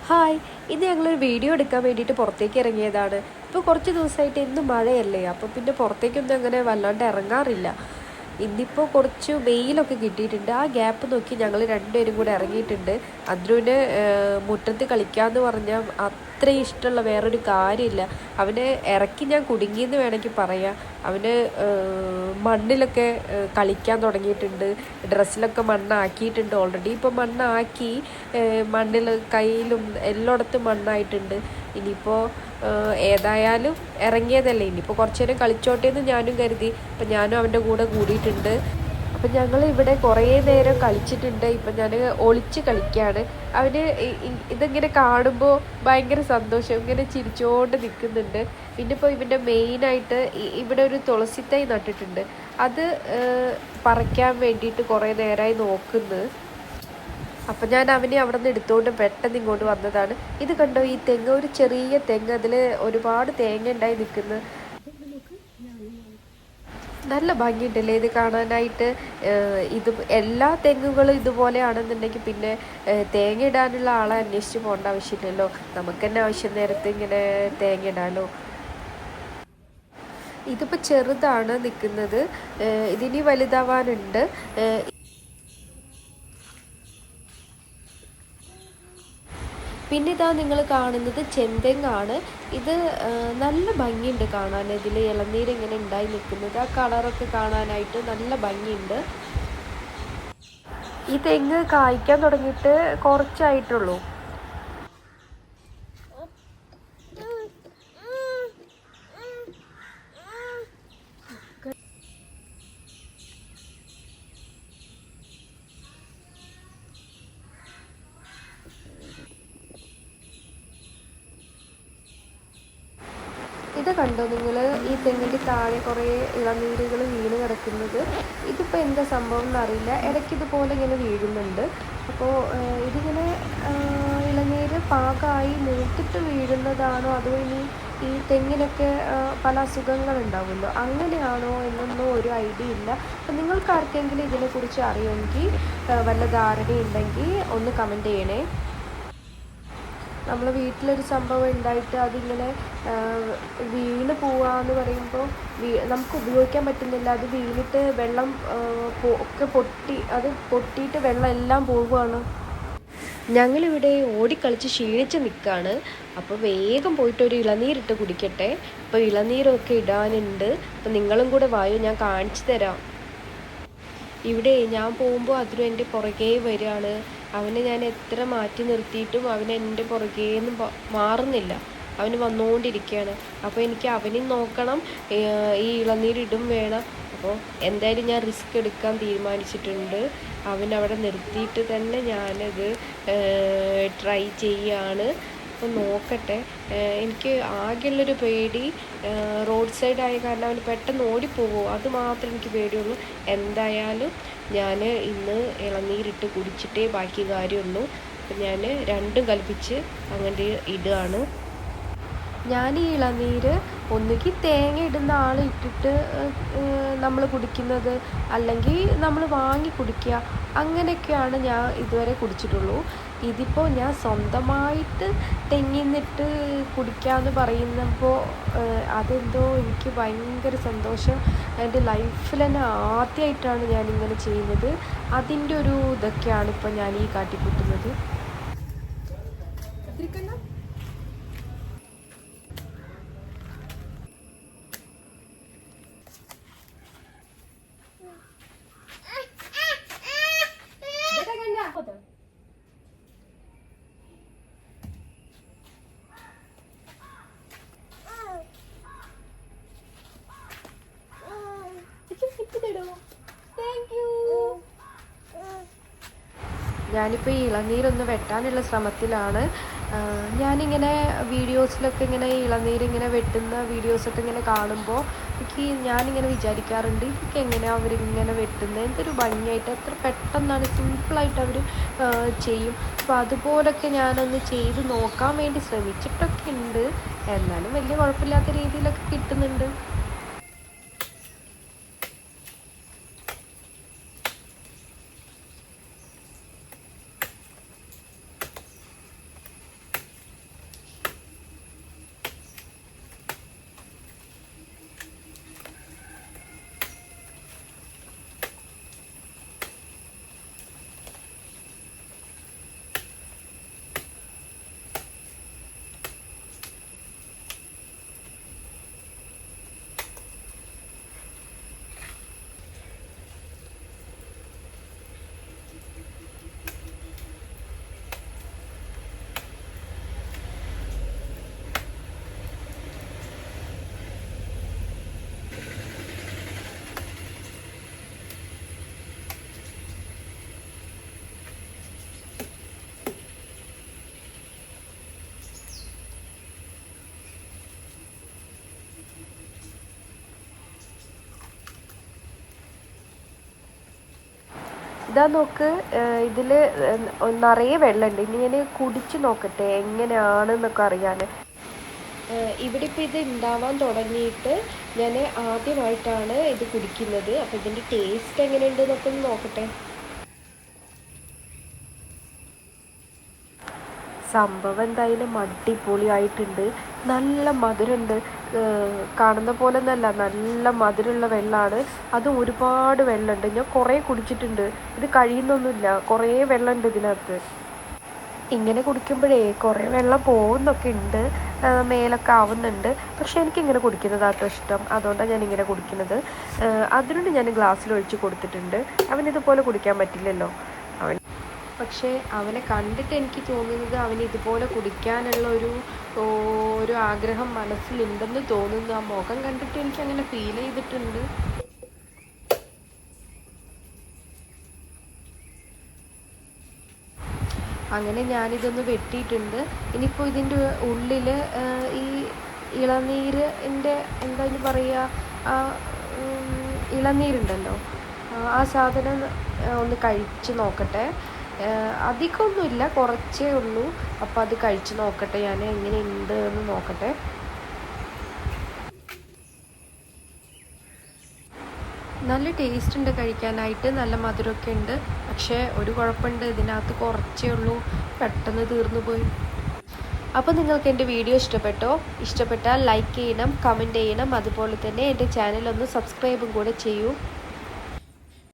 Hi, ഇന്ന് ഞങ്ങളൊരു video എടുക്കാൻ വേണ്ടിയിട്ട് പുറത്തേക്ക് ഇറങ്ങിയതാണ്. ഇപ്പോൾ കുറച്ച് ദിവസമായിട്ട് എന്നും മഴയല്ലേ, അപ്പോൾ പിന്നെ പുറത്തേക്കൊന്നും അങ്ങനെ വല്ലാണ്ട് ഇറങ്ങാറില്ല. ഇന്നിപ്പോൾ കുറച്ച് വെയിലൊക്കെ കിട്ടിയിട്ടുണ്ട്. ആ ഗ്യാപ്പ് നോക്കി ഞങ്ങൾ രണ്ടുപേരും കൂടെ ഇറങ്ങിയിട്ടുണ്ട്. അദ്രുവിന് മുറ്റത്ത് കളിക്കാമെന്ന് പറഞ്ഞാൽ അത്രയും ഇഷ്ടമുള്ള വേറൊരു കാര്യമില്ല. അവനെ ഇറക്കി ഞാൻ കുടുങ്ങിയെന്ന് വേണമെങ്കിൽ പറയാം. അവന് മണ്ണിലൊക്കെ കളിക്കാൻ തുടങ്ങിയിട്ടുണ്ട്. ഡ്രസ്സിലൊക്കെ മണ്ണാക്കിയിട്ടുണ്ട്. ഓൾറെഡി ഇപ്പോൾ മണ്ണാക്കി, മണ്ണിൽ കയ്യിലും എല്ലായിടത്തും മണ്ണായിട്ടുണ്ട്. ഇനിയിപ്പോൾ ഏതായാലും ഇറങ്ങിയതല്ലേ, ഇനിയിപ്പോൾ കുറച്ച് നേരം കളിച്ചോട്ടെ എന്ന് ഞാനും കരുതി. അപ്പം ഞാനും അവൻ്റെ കൂടെ കൂടിയിട്ടുണ്ട്. അപ്പം ഞങ്ങൾ ഇവിടെ കുറേ നേരം കളിച്ചിട്ടുണ്ട്. ഇപ്പം ഞാൻ ഒളിച്ച് കളിക്കുകയാണ്. അവന് ഇതിങ്ങനെ കാണുമ്പോൾ ഭയങ്കര സന്തോഷം, ഇങ്ങനെ ചിരിച്ചുകൊണ്ട് നിൽക്കുന്നുണ്ട്. പിന്നെ ഇപ്പോൾ ഇവൻ്റെ മെയിനായിട്ട് ഇവിടെ ഒരു തുളസിത്തൈ നട്ടിട്ടുണ്ട്. അത് പറിക്കാൻ വേണ്ടിയിട്ട് കുറേ നേരമായി നോക്കുന്നു. അപ്പം ഞാൻ അവനെ അവിടെ നിന്ന് എടുത്തുകൊണ്ട് പെട്ടെന്ന് ഇങ്ങോട്ട് വന്നതാണ്. ഇത് കണ്ടോ, ഈ തെങ്ങ്, ഒരു ചെറിയ തെങ്ങ്, അതിൽ ഒരുപാട് തേങ്ങ ഉണ്ടായി നിൽക്കുന്നു. നല്ല ഭംഗിയുണ്ടല്ലേ ഇത് കാണാനായിട്ട്. ഇത് എല്ലാ തെങ്ങുകളും ഇതുപോലെയാണെന്നുണ്ടെങ്കിൽ പിന്നെ തേങ്ങ ഇടാനുള്ള ആളെ അന്വേഷിച്ച് പോകേണ്ട ആവശ്യമില്ലല്ലോ. നമുക്ക് തന്നെ ആവശ്യം നേരത്തെ ഇങ്ങനെ തേങ്ങ ഇടാമല്ലോ. ഇതിപ്പോൾ ചെറുതാണ് നിൽക്കുന്നത്, ഇതിനി വലുതാവാനുണ്ട്. പിന്നെ ഇതാ നിങ്ങൾ കാണുന്നത് ചെന്തെങ്ങാണ്. ഇത് നല്ല ഭംഗിയുണ്ട് കാണാൻ. ഇതിൽ ഇളനീരിങ്ങനെ ഉണ്ടായി നിൽക്കുന്നത്, ആ കളറൊക്കെ കാണാനായിട്ട് നല്ല ഭംഗിയുണ്ട്. ഈ തെങ്ങ് കായ്ക്കാൻ തുടങ്ങിയിട്ട് കുറച്ചായിട്ടുള്ളൂ. ഇത് കണ്ടോ നിങ്ങൾ, ഈ തെങ്ങിൻ്റെ താഴെ കുറേ ഇളനീരുകൾ വീണ് കിടക്കുന്നത്. ഇതിപ്പോൾ എന്താ സംഭവം എന്നറിയില്ല, ഇടയ്ക്ക് ഇതുപോലെ ഇങ്ങനെ വീഴുന്നുണ്ട്. അപ്പോൾ ഇതിങ്ങനെ ഇളനീര് പാകമായി മൂത്തിട്ട് വീഴുന്നതാണോ, അതോ ഇനി ഈ തെങ്ങിനൊക്കെ പല അസുഖങ്ങളുണ്ടാവുമല്ലോ, അങ്ങനെയാണോ എന്നൊന്നും ഒരു ഐഡിയ ഇല്ല. അപ്പം നിങ്ങൾക്ക് ആർക്കെങ്കിലും ഇതിനെക്കുറിച്ച് അറിയുമെങ്കിൽ, വല്ല ധാരണയുണ്ടെങ്കിൽ ഒന്ന് കമൻറ്റ് ചെയ്യണേ. നമ്മളെ വീട്ടിലൊരു സംഭവം ഉണ്ടായിട്ട് അതിങ്ങനെ വീണ് പോവാന്ന് പറയുമ്പോൾ നമുക്ക് ഉപയോഗിക്കാൻ പറ്റുന്നില്ല. അത് വീണിട്ട് വെള്ളം ഒക്കെ അത് പൊട്ടിയിട്ട് വെള്ളം എല്ലാം പോവുകയാണ്. ഞങ്ങളിവിടെ ഓടിക്കളിച്ച് ക്ഷീണിച്ച് നിൽക്കുകയാണ്. അപ്പോൾ വേഗം പോയിട്ട് ഒരു ഇളനീരിട്ട് കുടിക്കട്ടെ. അപ്പോൾ ഇളനീരൊക്കെ ഇടാനുണ്ട്. അപ്പോൾ നിങ്ങളും കൂടെ വായോ, ഞാൻ കാണിച്ചു തരാം. ഇവിടെ ഞാൻ പോകുമ്പോൾ അതിലും എൻ്റെ പുറകെ വരികയാണ്. അവനെ ഞാൻ എത്ര മാറ്റി നിർത്തിയിട്ടും അവൻ എൻ്റെ പുറകേന്നും മാറുന്നില്ല. അവന് വന്നുകൊണ്ടിരിക്കുകയാണ്. അപ്പോൾ എനിക്ക് അവനെയും നോക്കണം, ഈ ഇളനീരിടും വേണം. അപ്പോൾ എന്തായാലും ഞാൻ റിസ്ക് എടുക്കാൻ തീരുമാനിച്ചിട്ടുണ്ട്. അവനവിടെ നിർത്തിയിട്ട് തന്നെ ഞാനത് ട്രൈ ചെയ്യാണ്. അപ്പോൾ നോക്കട്ടെ. എനിക്ക് ആകെയുള്ളൊരു പേടി റോഡ് സൈഡായ കാരണം അവന് പെട്ടെന്ന് ഓടിപ്പോകുമോ, അത് മാത്രമേ എനിക്ക് പേടിയുള്ളൂ. എന്തായാലും ഞാൻ ഇന്ന് ഇളനീരിട്ട് കുടിച്ചിട്ടേ ബാക്കി കാര്യമുള്ളൂ. അപ്പം ഞാൻ രണ്ടും കൽപ്പിച്ച് അങ്ങനെ ഇടുകയാണ്. ഞാൻ ഈ ഇളനീര് ഒന്നുകിൽ തേങ്ങ ഇടുന്ന ആൾ ഇട്ടിട്ട് നമ്മൾ കുടിക്കുന്നത്, അല്ലെങ്കിൽ നമ്മൾ വാങ്ങി കുടിക്കുക, അങ്ങനെയൊക്കെയാണ് ഞാൻ ഇതുവരെ കുടിച്ചിട്ടുള്ളൂ. ഇതിപ്പോൾ ഞാൻ സ്വന്തമായിട്ട് തെങ്ങിന്നിട്ട് കുടിക്കാമെന്ന് പറയുന്നപ്പോൾ അതെന്തോ എനിക്ക് ഭയങ്കര സന്തോഷം. എൻ്റെ ലൈഫിൽ തന്നെ ആദ്യമായിട്ടാണ് ഞാനിങ്ങനെ ചെയ്യുന്നത്. അതിൻ്റെ ഒരു ഇതൊക്കെയാണ് ഇപ്പോൾ ഞാൻ ഈ കാട്ടിക്കൂട്ടുന്നത്. ഞാനിപ്പോൾ ഈ ഇളനീരൊന്ന് വെട്ടാനുള്ള ശ്രമത്തിലാണ്. ഞാനിങ്ങനെ വീഡിയോസിലൊക്കെ ഇങ്ങനെ ഇളനീരിങ്ങനെ വെട്ടുന്ന വീഡിയോസൊക്കെ ഇങ്ങനെ കാണുമ്പോൾ ഞാനിങ്ങനെ വിചാരിക്കാറുണ്ട്, ഇതൊക്കെ എങ്ങനെയാണ് അവരിങ്ങനെ വെട്ടുന്നത്, എന്തൊരു ഭംഗിയായിട്ട്, എത്ര പെട്ടെന്നാണ്, സിമ്പിളായിട്ട് അവർ ചെയ്യും. അപ്പോൾ അതുപോലൊക്കെ ഞാനൊന്ന് ചെയ്ത് നോക്കാൻ വേണ്ടി ശ്രമിച്ചിട്ടൊക്കെ ഉണ്ട്. എന്നാലും വലിയ കുഴപ്പമില്ലാത്ത രീതിയിലൊക്കെ കിട്ടുന്നുണ്ട്. ഇതാ നോക്ക്, ഇതിൽ നിറയെ വെള്ളമുണ്ട്. ഇനി ഞാൻ കുടിച്ച് നോക്കട്ടെ എങ്ങനെയാണെന്നൊക്കെ അറിയാൻ. ഇവിടെ ഇപ്പോൾ ഇത് ഉണ്ടാവാൻ തുടങ്ങിയിട്ട് ഞാൻ ആദ്യമായിട്ടാണ് ഇത് കുടിക്കുന്നത്. അപ്പോൾ ഇതിൻ്റെ ടേസ്റ്റ് എങ്ങനെയുണ്ടെന്നൊക്കെ ഒന്ന് നോക്കട്ടെ. സംഭവം എന്തായാലും അടിപൊളിയായിട്ടുണ്ട്. നല്ല മധുരമുണ്ട്. കാണുന്ന പോലെ ഒന്നല്ല, നല്ല മധുരമുള്ള വെള്ളമാണ്. അതും ഒരുപാട് വെള്ളമുണ്ട്. ഞാൻ കുറേ കുടിച്ചിട്ടുണ്ട്. ഇത് കഴിയുന്നൊന്നുമില്ല, കുറേ വെള്ളമുണ്ട് ഇതിനകത്ത്. ഇങ്ങനെ കുടിക്കുമ്പോഴേ കുറേ വെള്ളം പോകുന്നൊക്കെ ഉണ്ട്, മേലൊക്കെ ആവുന്നുണ്ട്. പക്ഷേ എനിക്കിങ്ങനെ കുടിക്കുന്നതാട്ടോ ഇഷ്ടം. അതുകൊണ്ടാണ് ഞാനിങ്ങനെ കുടിക്കുന്നത്. അതിനുണ്ട് ഞാൻ ഗ്ലാസ്സിലൊഴിച്ച് കൊടുത്തിട്ടുണ്ട്. അവനിതുപോലെ കുടിക്കാൻ പറ്റില്ലല്ലോ. പക്ഷേ അവനെ കണ്ടിട്ട് എനിക്ക് തോന്നുന്നത് അവന് ഇതുപോലെ കുടിക്കാനുള്ള ഒരു ആഗ്രഹം മനസ്സിലുണ്ടെന്ന് തോന്നുന്നു. ആ മുഖം കണ്ടിട്ട് എനിക്ക് അങ്ങനെ ഫീൽ ചെയ്തിട്ടുണ്ട്. അങ്ങനെ ഞാനിതൊന്ന് വെട്ടിയിട്ടുണ്ട്. ഇനിയിപ്പോൾ ഇതിൻ്റെ ഉള്ളിൽ ഈ ഇളനീരിൻ്റെ എന്തായാലും പറയുക, ആ ഇളനീരുണ്ടല്ലോ, ആ സാധനം ഒന്ന് കഴിച്ച് നോക്കട്ടെ. അധികമൊന്നുമില്ല, കുറച്ചേ ഉള്ളൂ. അപ്പോൾ അത് കഴിച്ച് നോക്കട്ടെ ഞാൻ, എങ്ങനെയുണ്ട് എന്ന് നോക്കട്ടെ. നല്ല ടേസ്റ്റ് ഉണ്ട് കഴിക്കാനായിട്ട്, നല്ല മധുരമൊക്കെ ഉണ്ട്. പക്ഷേ ഒരു കുഴപ്പമുണ്ട്, ഇതിനകത്ത് കുറച്ചേ ഉള്ളൂ, പെട്ടെന്ന് തീർന്നു പോയി. അപ്പോൾ നിങ്ങൾക്ക് എൻ്റെ വീഡിയോ ഇഷ്ടപ്പെട്ടോ? ഇഷ്ടപ്പെട്ടാൽ ലൈക്ക് ചെയ്യണം, കമൻറ്റ് ചെയ്യണം. അതുപോലെ തന്നെ എൻ്റെ ചാനൽ ഒന്ന് സബ്സ്ക്രൈബും കൂടെ ചെയ്യൂ.